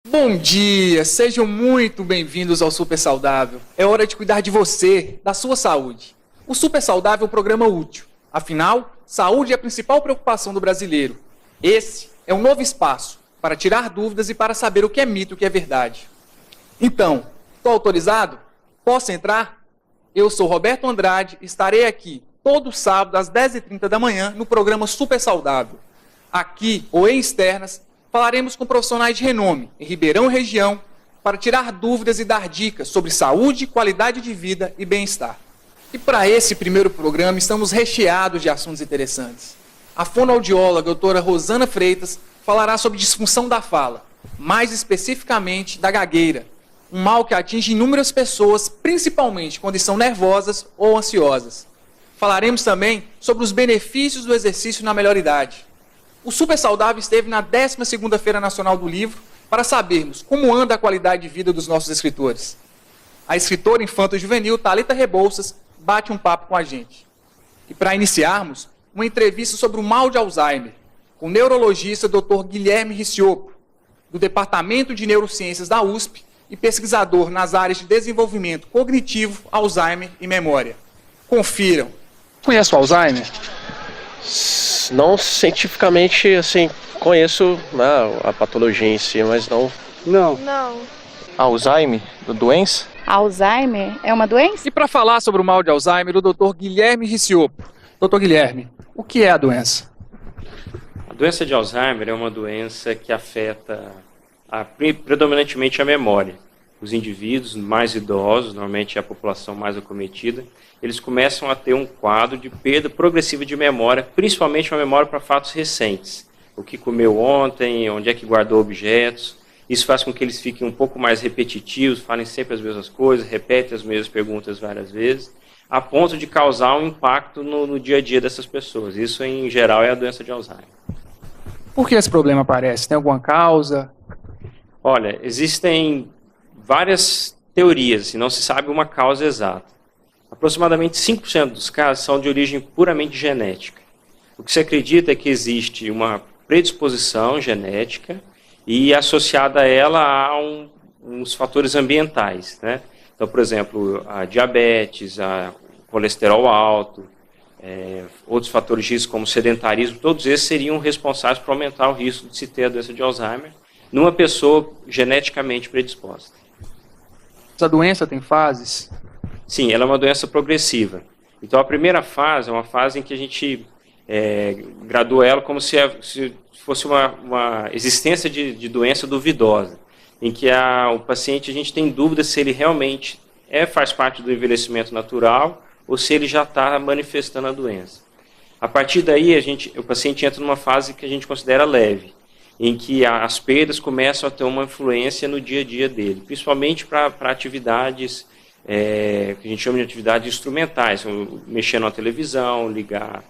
Bom dia, sejam muito bem-vindos ao Super Saudável. É hora de cuidar de você, da sua saúde. O Super Saudável é um programa útil. Afinal, saúde é a principal preocupação do brasileiro. Esse é um novo espaço para tirar dúvidas e para saber o que é mito e o que é verdade. Então, estou autorizado? Posso entrar? Eu sou Roberto Andrade e estarei aqui todo sábado às 10h30 da manhã no programa Super Saudável. Aqui, ou em externas, falaremos com profissionais de renome em Ribeirão e região para tirar dúvidas e dar dicas sobre saúde, qualidade de vida e bem-estar. E para esse primeiro programa estamos recheados de assuntos interessantes. A fonoaudióloga doutora Rosana Freitas falará sobre disfunção da fala, mais especificamente da gagueira, um mal que atinge inúmeras pessoas, principalmente quando estão nervosas ou ansiosas. Falaremos também sobre os benefícios do exercício na melhor idade. O Super Saudável esteve na 12ª Feira Nacional do Livro para sabermos como anda a qualidade de vida dos nossos escritores. A escritora infanto-juvenil Thalita Rebouças bate um papo com a gente. E para iniciarmos, uma entrevista sobre o mal de Alzheimer, com o neurologista Dr. Guilherme Riccioppo, do Departamento de Neurociências da USP e pesquisador nas áreas de desenvolvimento cognitivo, Alzheimer e memória. Confiram. Conhece o Alzheimer? Não cientificamente, assim, conheço, né, a patologia em si, mas não. Não. Alzheimer, doença? Alzheimer é uma doença? E para falar sobre o mal de Alzheimer, o Dr. Guilherme Riccioppo. Dr. Guilherme, o que é a doença? A doença de Alzheimer é uma doença que afeta predominantemente a memória. Os indivíduos mais idosos, normalmente é a população mais acometida, eles começam a ter um quadro de perda progressiva de memória, principalmente uma memória para fatos recentes. O que comeu ontem, onde é que guardou objetos. Isso faz com que eles fiquem um pouco mais repetitivos, falem sempre as mesmas coisas, repetem as mesmas perguntas várias vezes, a ponto de causar um impacto no dia a dia dessas pessoas. Isso, em geral, é a doença de Alzheimer. Por que esse problema aparece? Tem alguma causa? Olha, existem várias teorias e não se sabe uma causa exata. Aproximadamente 5% dos casos são de origem puramente genética. O que se acredita é que existe uma predisposição genética e associada a ela a uns fatores ambientais, né? Então, por exemplo, a diabetes, a colesterol alto, outros fatores de risco como sedentarismo, todos esses seriam responsáveis por aumentar o risco de se ter a doença de Alzheimer numa pessoa geneticamente predisposta. Essa doença tem fases? Sim, ela é uma doença progressiva. Então, a primeira fase é uma fase em que a gente gradua ela como se fosse uma existência de doença duvidosa, em que o paciente, a gente tem dúvida se ele realmente faz parte do envelhecimento natural ou se ele já está manifestando a doença. A partir daí, o paciente entra numa fase que a gente considera leve, em que as perdas começam a ter uma influência no dia a dia dele, principalmente para atividades que a gente chama de atividades instrumentais, mexer na televisão, ligar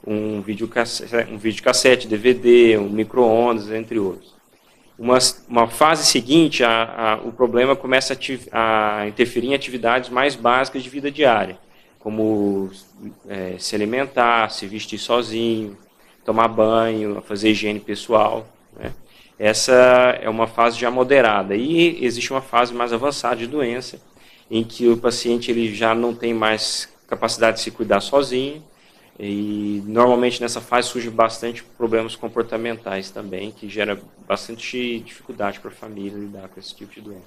um videocassete, DVD, um micro-ondas, entre outros. Uma fase seguinte, o problema começa a interferir em atividades mais básicas de vida diária, como se alimentar, se vestir sozinho, tomar banho, fazer higiene pessoal, né? Essa é uma fase já moderada. E existe uma fase mais avançada de doença, em que o paciente ele já não tem mais capacidade de se cuidar sozinho, e normalmente nessa fase surgem bastante problemas comportamentais também, que gera bastante dificuldade para a família lidar com esse tipo de doença.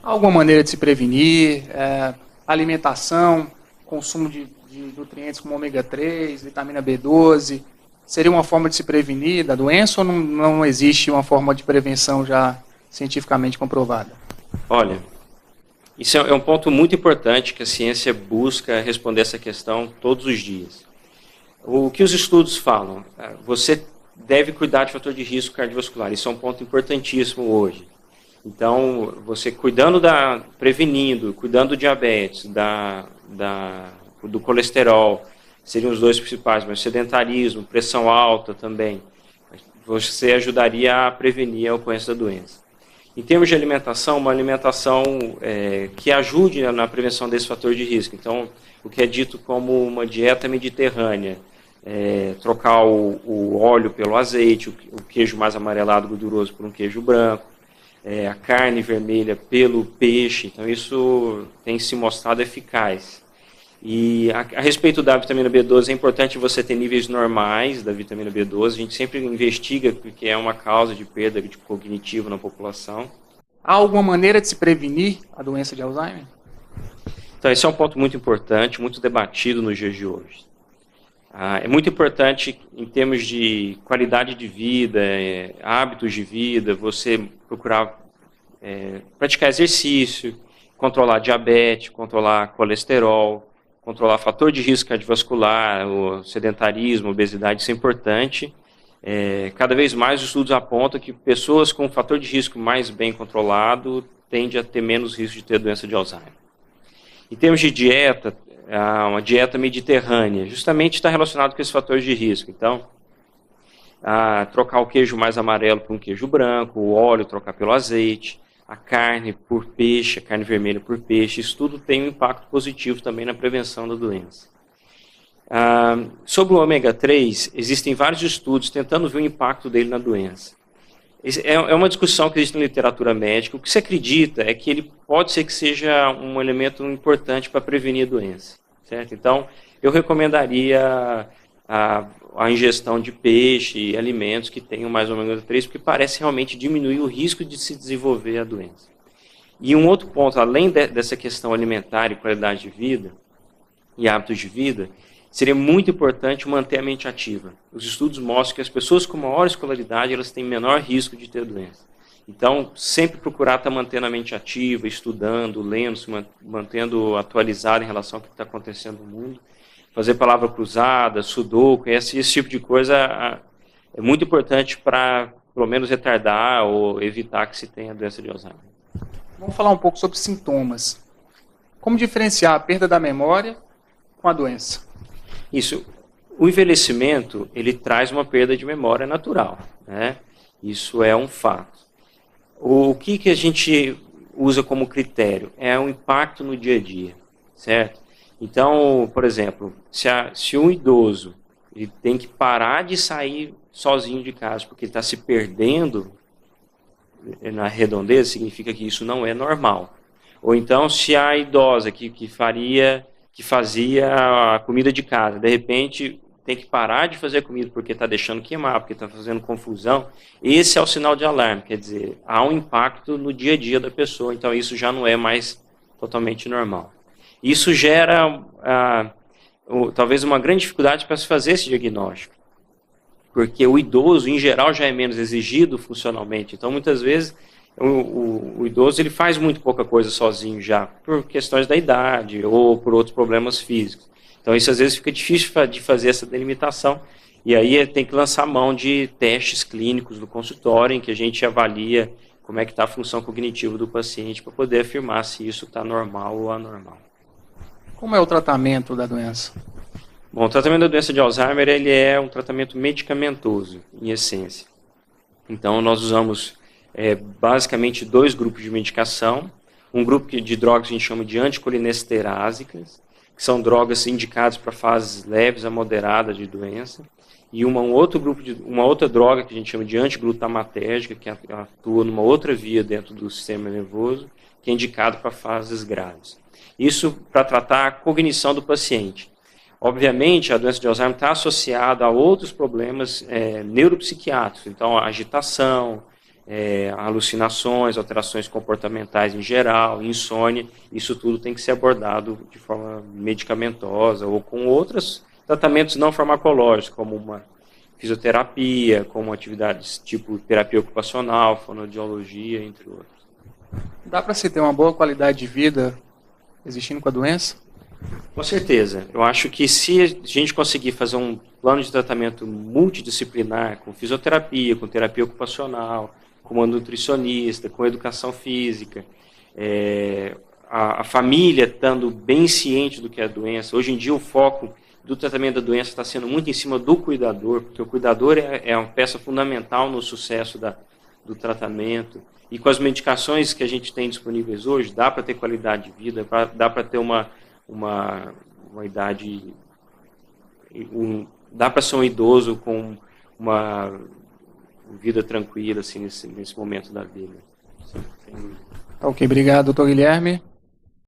Alguma maneira de se prevenir? Alimentação, consumo de nutrientes como ômega 3, vitamina B12, seria uma forma de se prevenir da doença ou não existe uma forma de prevenção já cientificamente comprovada? Olha, isso é um ponto muito importante que a ciência busca responder essa questão todos os dias. O que os estudos falam? Você deve cuidar de fator de risco cardiovascular. Isso é um ponto importantíssimo hoje. Então, você prevenindo, cuidando do diabetes, do colesterol, seriam os dois principais, mas sedentarismo, pressão alta também, você ajudaria a prevenir a ocorrência da doença. Em termos de alimentação, uma alimentação que ajude na prevenção desse fator de risco. Então, o que é dito como uma dieta mediterrânea, trocar o óleo pelo azeite, o queijo mais amarelado gorduroso por um queijo branco, a carne vermelha pelo peixe, então isso tem se mostrado eficaz. E a respeito da vitamina B12, é importante você ter níveis normais da vitamina B12, a gente sempre investiga porque é uma causa de perda de cognitivo na população. Há alguma maneira de se prevenir a doença de Alzheimer? Então esse é um ponto muito importante, muito debatido nos dias de hoje. É muito importante em termos de qualidade de vida, hábitos de vida, você procurar praticar exercício, controlar diabetes, controlar colesterol, controlar fator de risco cardiovascular, o sedentarismo, obesidade, isso é importante. Cada vez mais os estudos apontam que pessoas com fator de risco mais bem controlado tendem a ter menos risco de ter doença de Alzheimer. Em termos de dieta, uma dieta mediterrânea, justamente está relacionado com esses fatores de risco. Então, trocar o queijo mais amarelo por um queijo branco, o óleo trocar pelo azeite, a carne por peixe, a carne vermelha por peixe, isso tudo tem um impacto positivo também na prevenção da doença. Sobre o ômega 3, existem vários estudos tentando ver o impacto dele na doença. É uma discussão que existe na literatura médica. O que se acredita é que ele pode ser que seja um elemento importante para prevenir a doença, certo? Então, eu recomendaria a ingestão de peixe e alimentos que tenham mais ômega 3, porque parece realmente diminuir o risco de se desenvolver a doença. E um outro ponto, além dessa questão alimentar e qualidade de vida e hábitos de vida, seria muito importante manter a mente ativa. Os estudos mostram que as pessoas com maior escolaridade, elas têm menor risco de ter doença. Então, sempre procurar estar mantendo a mente ativa, estudando, lendo, se mantendo atualizado em relação ao que está acontecendo no mundo. Fazer palavra cruzada, sudoku, esse tipo de coisa é muito importante para, pelo menos, retardar ou evitar que se tenha a doença de Alzheimer. Vamos falar um pouco sobre sintomas. Como diferenciar a perda da memória com a doença? Isso. O envelhecimento, ele traz uma perda de memória natural, né? Isso é um fato. O que a gente usa como critério? É o impacto no dia a dia, certo? Então, por exemplo, se um idoso ele tem que parar de sair sozinho de casa porque ele está se perdendo na redondeza, significa que isso não é normal. Ou então, se a idosa que fazia a comida de casa, de repente tem que parar de fazer comida porque está deixando queimar, porque está fazendo confusão, esse é o sinal de alarme, quer dizer, há um impacto no dia a dia da pessoa, então isso já não é mais totalmente normal. Isso gera talvez uma grande dificuldade para se fazer esse diagnóstico, porque o idoso, em geral, já é menos exigido funcionalmente, então muitas vezes o idoso ele faz muito pouca coisa sozinho já, por questões da idade ou por outros problemas físicos. Então isso às vezes fica difícil de fazer essa delimitação, e aí tem que lançar mão de testes clínicos no consultório, em que a gente avalia como é que está a função cognitiva do paciente, para poder afirmar se isso está normal ou anormal. Como é o tratamento da doença? Bom, o tratamento da doença de Alzheimer ele é um tratamento medicamentoso, em essência. Então nós usamos basicamente dois grupos de medicação, um grupo de drogas que a gente chama de anticolinesterásicas, que são drogas indicadas para fases leves a moderadas de doença, e uma outra droga que a gente chama de antiglutamatérgica, que atua numa outra via dentro do sistema nervoso, que é indicado para fases graves. Isso para tratar a cognição do paciente. Obviamente, a doença de Alzheimer está associada a outros problemas neuropsiquiátricos, então a agitação, alucinações, alterações comportamentais em geral, insônia, isso tudo tem que ser abordado de forma medicamentosa ou com outros tratamentos não farmacológicos, como uma fisioterapia, como atividades tipo terapia ocupacional, fonoaudiologia, entre outros. Dá para se ter uma boa qualidade de vida existindo com a doença? Com certeza. Eu acho que se a gente conseguir fazer um plano de tratamento multidisciplinar, com fisioterapia, com terapia ocupacional, com uma nutricionista, com educação física, a família estando bem ciente do que é a doença. Hoje em dia o foco do tratamento da doença está sendo muito em cima do cuidador, porque o cuidador é uma peça fundamental no sucesso do tratamento. E com as medicações que a gente tem disponíveis hoje, dá para ter qualidade de vida, dá para ter uma idade, dá para ser um idoso com uma vida tranquila assim, nesse momento da vida. Sim. Ok, obrigado, doutor Guilherme.